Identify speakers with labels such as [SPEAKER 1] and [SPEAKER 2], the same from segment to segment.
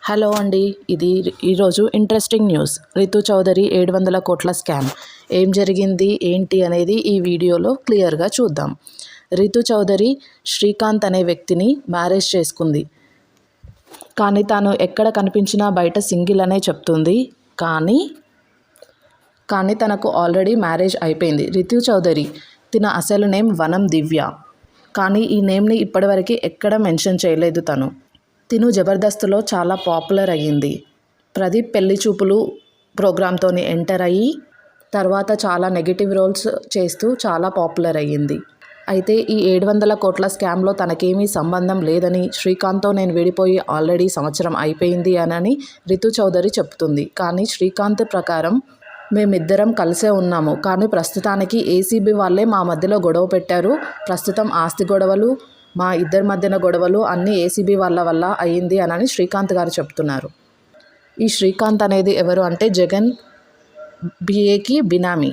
[SPEAKER 1] Hello అండి. ఇది ఈరోజు ఇంట్రెస్టింగ్ న్యూస్. రితు చౌదరి 700 కోట్ల స్కామ్. ఏం జరిగింది ఏంటి అనేది ఈ వీడియోలో క్లియర్గా చూద్దాం. రితు చౌదరి శ్రీకాంత్ అనే వ్యక్తిని మ్యారేజ్ చేసుకుంది. కానీ తాను ఎక్కడ కనిపించినా బయట సింగిల్ అనే చెప్తుంది. కానీ తనకు ఆల్రెడీ మ్యారేజ్ అయిపోయింది. రితు చౌదరి తిన అసలు నేమ్ వనం దివ్య. కానీ ఈ నేమ్ని ఇప్పటివరకు ఎక్కడ మెన్షన్ చేయలేదు తను. తిను జబర్దస్త్లో చాలా పాపులర్ అయ్యింది. ప్రదీప్ పెళ్లి చూపులు ప్రోగ్రామ్తోని ఎంటర్ అయ్యి తర్వాత చాలా నెగిటివ్ రోల్స్ చేస్తూ చాలా పాపులర్ అయ్యింది. అయితే ఈ 700 కోట్ల స్కామ్లో తనకేమీ సంబంధం లేదని, శ్రీకాంత్తో నేను విడిపోయి ఆల్రెడీ సంవత్సరం అయిపోయింది అని రితు చౌదరి చెప్తుంది. కానీ శ్రీకాంత్ ప్రకారం మేమిద్దరం కలిసే ఉన్నాము, కానీ ప్రస్తుతానికి ఏసీబీ వాళ్ళే మా మధ్యలో గొడవ పెట్టారు. ప్రస్తుతం ఆస్తి గొడవలు, మా ఇద్దరి మధ్యన గొడవలు అన్నీ ఏసీబీ వాళ్ళ వల్ల అయ్యింది అని శ్రీకాంత్ గారు చెప్తున్నారు. ఈ శ్రీకాంత్ అనేది ఎవరు అంటే జగన్ బిఏకి బినామీ.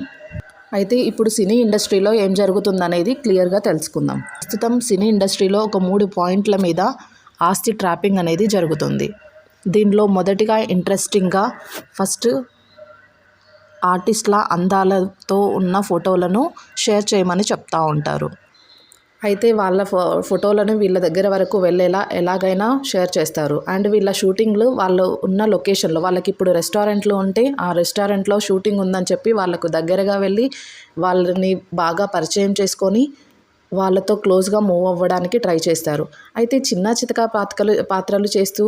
[SPEAKER 1] అయితే ఇప్పుడు సినీ ఇండస్ట్రీలో ఏం జరుగుతుందనేది క్లియర్గా తెలుసుకుందాం. ప్రస్తుతం సినీ ఇండస్ట్రీలో ఒక 3 పాయింట్ల మీద ఆస్తి ట్రాపింగ్ అనేది జరుగుతుంది. దీనిలో మొదటిగా ఇంట్రెస్టింగ్గా ఫస్ట్ ఆర్టిస్ట్ల అందాలతో ఉన్న ఫోటోలను షేర్ చేయమని చెప్తూ ఉంటారు. అయితే వాళ్ళ ఫోటోలను వీళ్ళ దగ్గర వరకు వెళ్ళేలా ఎలాగైనా షేర్ చేస్తారు. అండ్ వీళ్ళ షూటింగ్లు వాళ్ళు ఉన్న లొకేషన్లో, వాళ్ళకి ఇప్పుడు రెస్టారెంట్లు ఉంటే ఆ రెస్టారెంట్లో షూటింగ్ ఉందని చెప్పి వాళ్ళకు దగ్గరగా వెళ్ళి వాళ్ళని బాగా పరిచయం చేసుకొని వాళ్ళతో క్లోజ్గా మూవ్ అవ్వడానికి ట్రై చేస్తారు. అయితే చిన్న చితక పాత్రలు చేస్తూ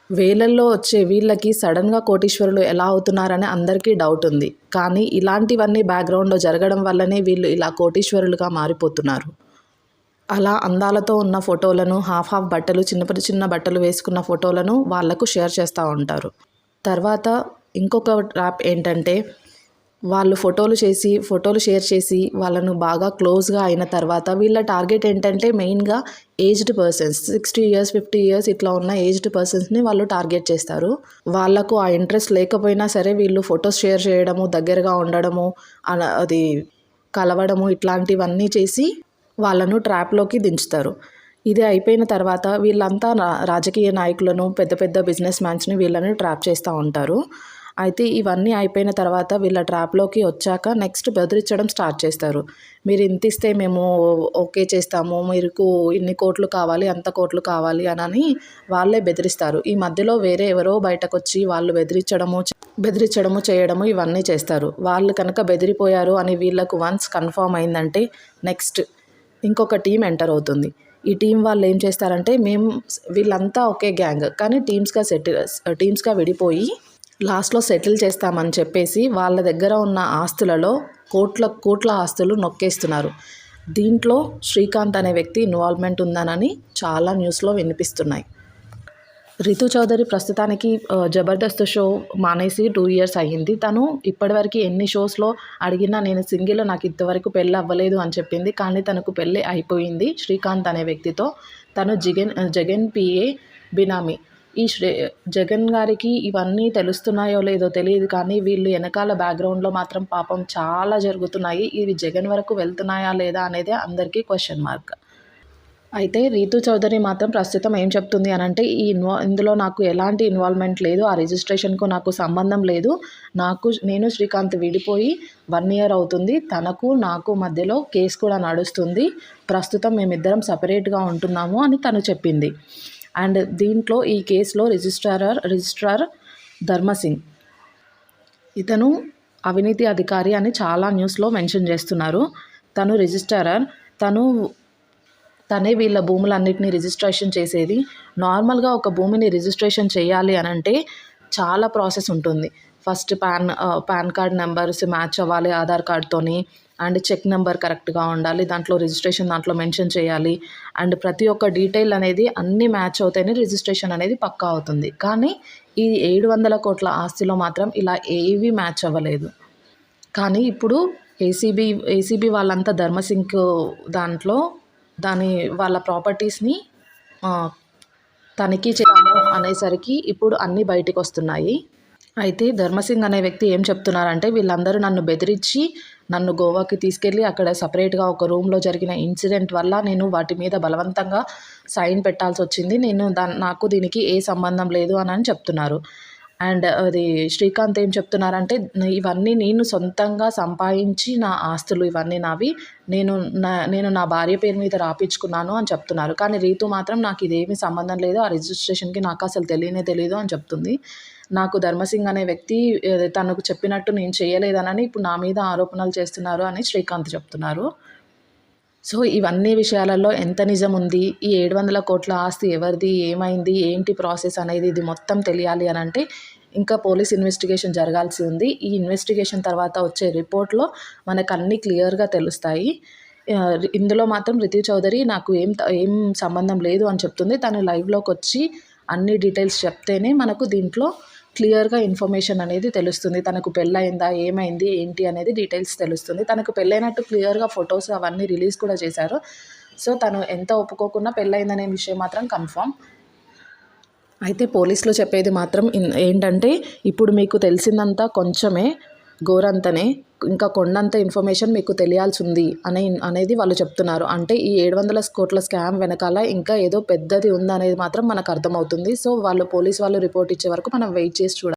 [SPEAKER 1] వేలల్లో వచ్చే వీళ్ళకి సడన్గా కోటీశ్వరులు ఎలా అవుతున్నారని అందరికీ డౌట్ ఉంది. కానీ ఇలాంటివన్నీ బ్యాక్గ్రౌండ్లో జరగడం వల్లనే వీళ్ళు ఇలా కోటీశ్వరులుగా మారిపోతున్నారు. అలా అందాలతో ఉన్న ఫోటోలను, హాఫ్ బట్టలు, చిన్న బట్టలు వేసుకున్న ఫోటోలను వాళ్లకు షేర్ చేస్తూ ఉంటారు. తర్వాత ఇంకొక ట్రాప్ ఏంటంటే, వాళ్ళు ఫోటోలు షేర్ చేసి వాళ్ళను బాగా క్లోజ్గా అయిన తర్వాత వీళ్ళ టార్గెట్ ఏంటంటే మెయిన్గా ఏజ్డ్ పర్సన్స్, 60 years 50 years ఇట్లా ఉన్న ఏజ్డ్ పర్సన్స్ని వాళ్ళు టార్గెట్ చేస్తారు. వాళ్ళకు ఆ ఇంట్రెస్ట్ లేకపోయినా సరే వీళ్ళు ఫొటోస్ షేర్ చేయడము, దగ్గరగా ఉండడము, అది కలవడము ఇట్లాంటివన్నీ చేసి వాళ్ళను ట్రాప్లోకి దించుతారు. ఇది అయిపోయిన తర్వాత వీళ్ళంతా రాజకీయ నాయకులను, పెద్ద పెద్ద బిజినెస్ మ్యాన్స్ని వీళ్ళని ట్రాప్ చేస్తూ ఉంటారు. అయితే ఇవన్నీ అయిపోయిన తర్వాత వీళ్ళ ట్రాప్లోకి వచ్చాక నెక్స్ట్ బెదిరించడం స్టార్ట్ చేస్తారు. మీరు ఇంత ఇస్తే మేము ఓకే చేస్తాము, మీకు ఇన్ని కోట్లు కావాలి, అంత కోట్లు కావాలి అని వాళ్ళే బెదిరిస్తారు. ఈ మధ్యలో వేరే ఎవరో బయటకు వచ్చి వాళ్ళు బెదిరించడము చేయడము ఇవన్నీ చేస్తారు. వాళ్ళు కనుక బెదిరిపోయారు అని వీళ్ళకు వన్స్ కన్ఫర్మ్ అయిందంటే నెక్స్ట్ ఇంకొక టీం ఎంటర్ అవుతుంది. ఈ టీం వాళ్ళు ఏం చేస్తారంటే, వీళ్ళంతా ఒకే గ్యాంగ్ కానీ టీమ్స్గా విడిపోయి లాస్ట్లో సెటిల్ చేస్తామని చెప్పేసి వాళ్ళ దగ్గర ఉన్న ఆస్తులలో కోట్ల ఆస్తులు నొక్కేస్తున్నారు. దీంట్లో శ్రీకాంత్ అనే వ్యక్తి ఇన్వాల్వ్మెంట్ ఉందనని చాలా న్యూస్లో వినిపిస్తున్నాయి. రితు చౌదరి ప్రస్తుతానికి జబర్దస్త్ షో మానేసి 2 years అయ్యింది. తను ఇప్పటివరకు ఎన్ని షోస్లో అడిగినా నేను సింగిల్, నాకు ఇంతవరకు పెళ్ళి అవ్వలేదు అని చెప్పింది. కానీ తనకు పెళ్ళి అయిపోయింది శ్రీకాంత్ అనే వ్యక్తితో. తను జగన్ పిఏ బినామీ. ఈ జగన్ గారికి ఇవన్నీ తెలుస్తున్నాయో లేదో తెలియదు, కానీ వీళ్ళు వెనకాల బ్యాక్గ్రౌండ్లో మాత్రం పాపం చాలా జరుగుతున్నాయి. ఇవి జగన్ వరకు వెళ్తున్నాయా లేదా అనేది అందరికీ క్వశ్చన్ మార్క్. అయితే రితు చౌదరి మాత్రం ప్రస్తుతం ఏం చెప్తుంది అనంటే, ఇందులో నాకు ఎలాంటి ఇన్వాల్వ్మెంట్ లేదు, ఆ రిజిస్ట్రేషన్కు నాకు సంబంధం లేదు, నేను శ్రీకాంత్ విడిపోయి 1 year అవుతుంది, నాకు మధ్యలో కేసు కూడా నడుస్తుంది, ప్రస్తుతం మేమిద్దరం సపరేట్గా ఉంటున్నాము అని తను చెప్పింది. అండ్ దీంట్లో ఈ కేసులో రిజిస్ట్రార్ ధర్మసింగ్, ఇతను అవినీతి అధికారి అని చాలా న్యూస్లో మెన్షన్ చేస్తున్నారు. తను రిజిస్ట్రార్, తనే వీళ్ళ భూములన్నిటినీ రిజిస్ట్రేషన్ చేసేది. నార్మల్గా ఒక భూమిని రిజిస్ట్రేషన్ చేయాలి అనంటే చాలా ప్రాసెస్ ఉంటుంది. First pan card numbers match అవ్వాలి ఆధార్ కార్డ్తోని, అండ్ చెక్ నెంబర్ కరెక్ట్గా ఉండాలి, దాంట్లో రిజిస్ట్రేషన్ దాంట్లో మెన్షన్ చేయాలి, అండ్ ప్రతి ఒక్క డీటెయిల్ అనేది అన్నీ మ్యాచ్ అవుతాయని రిజిస్ట్రేషన్ అనేది పక్కా అవుతుంది. కానీ ఈ 700 కోట్ల ఆస్తిలో మాత్రం ఇలా ఏవి మ్యాచ్ అవ్వలేదు. కానీ ఇప్పుడు ఏసీబీ వాళ్ళంతా ధర్మసింగ్ దాంట్లో వాళ్ళ ప్రాపర్టీస్ని తనిఖీ చేయాలి అనేసరికి ఇప్పుడు అన్నీ బయటకు వస్తున్నాయి. అయితే ధర్మసింగ్ అనే వ్యక్తి ఏం చెప్తున్నారంటే, వీళ్ళందరూ నన్ను బెదిరించి నన్ను గోవాకి తీసుకెళ్ళి అక్కడ సపరేట్గా ఒక రూమ్లో జరిగిన ఇన్సిడెంట్ వల్ల నేను వాటి మీద బలవంతంగా సైన్ పెట్టాల్సి వచ్చింది. నాకు దీనికి ఏ సంబంధం లేదు అని చెప్తున్నారు. అండ్ అది శ్రీకాంత్ ఏం చెప్తున్నారంటే, ఇవన్నీ నేను సొంతంగా సంపాదించి నా ఆస్తులు ఇవన్నీ నావి. నేను నా భార్య పేరు మీద రాపిచ్చుకున్నాను అని చెప్తున్నారు. కానీ రీతు మాత్రం నాకు ఇదేమీ సంబంధం లేదు. ఆ రిజిస్ట్రేషన్‌కి నాకు అసలు తెలియనే తెలీదు అని చెప్తుంది. నాకు ధర్మసింగ్ అనే వ్యక్తి తనకు చెప్పినట్టు నేను చేయలేదనని ఇప్పుడు నా మీద ఆరోపణలు చేస్తున్నారు అని శ్రీకాంత్ చెప్తున్నారు. సో, ఇవన్నీ విషయాలలో ఎంత నిజం ఉంది? ఈ 700,00,00,000 ఆస్తి ఎవరిది? ఏమైంది? ఏంటి ప్రాసెస్ అనేది ఇది మొత్తం తెలియాలి అనంటే ఇంకా పోలీస్ ఇన్వెస్టిగేషన్ జరగాల్సి ఉంది. ఈ ఇన్వెస్టిగేషన్ తర్వాత వచ్చే రిపోర్ట్‌లో మనకన్నీ క్లియర్‌గా తెలుస్తాయి. ఇందులో మాత్రం రితు చౌదరి నాకు ఏం సంబంధం లేదు అని చెప్తుంది. తను లైవ్‌లోకొచ్చి అన్ని డీటెయిల్స్ చెప్తేనే మనకు దీంట్లో క్లియర్‌గా ఇన్ఫర్మేషన్ అనేది తెలుస్తుంది. తనకు పెళ్ళయిందా? ఏమైంది? ఏంటి? అనేది డీటెయిల్స్ తెలుస్తుంది. తనకు పెళ్ళైనట్టు క్లియర్‌గా ఫొటోస్ అవన్నీ రిలీజ్ కూడా చేశారు. సో, తను ఎంత ఒప్పుకోకున్నా పెళ్ళయిందనే విషయం మాత్రం కన్ఫర్మ్. అయితే పోలీసులు చెప్పేది మాత్రం ఏంటంటే, ఇప్పుడు మీకు తెలిసిందంతా కొంచెమే, గోరంతనే. ఇంకా కొండంత ఇన్ఫర్మేషన్ మీకు తెలియాల్సింది అనేది వాళ్ళు చెప్తున్నారు. అంటే ఈ 700,00,00,000 స్కామ్ వెనకాల ఇంకా ఏదో పెద్దది ఉందనేది మాత్రం మనకు అర్థమవుతుంది. సో, పోలీస్ వాళ్ళు రిపోర్ట్ ఇచ్చే వరకు మనం వెయిట్ చేసి చూడాలి.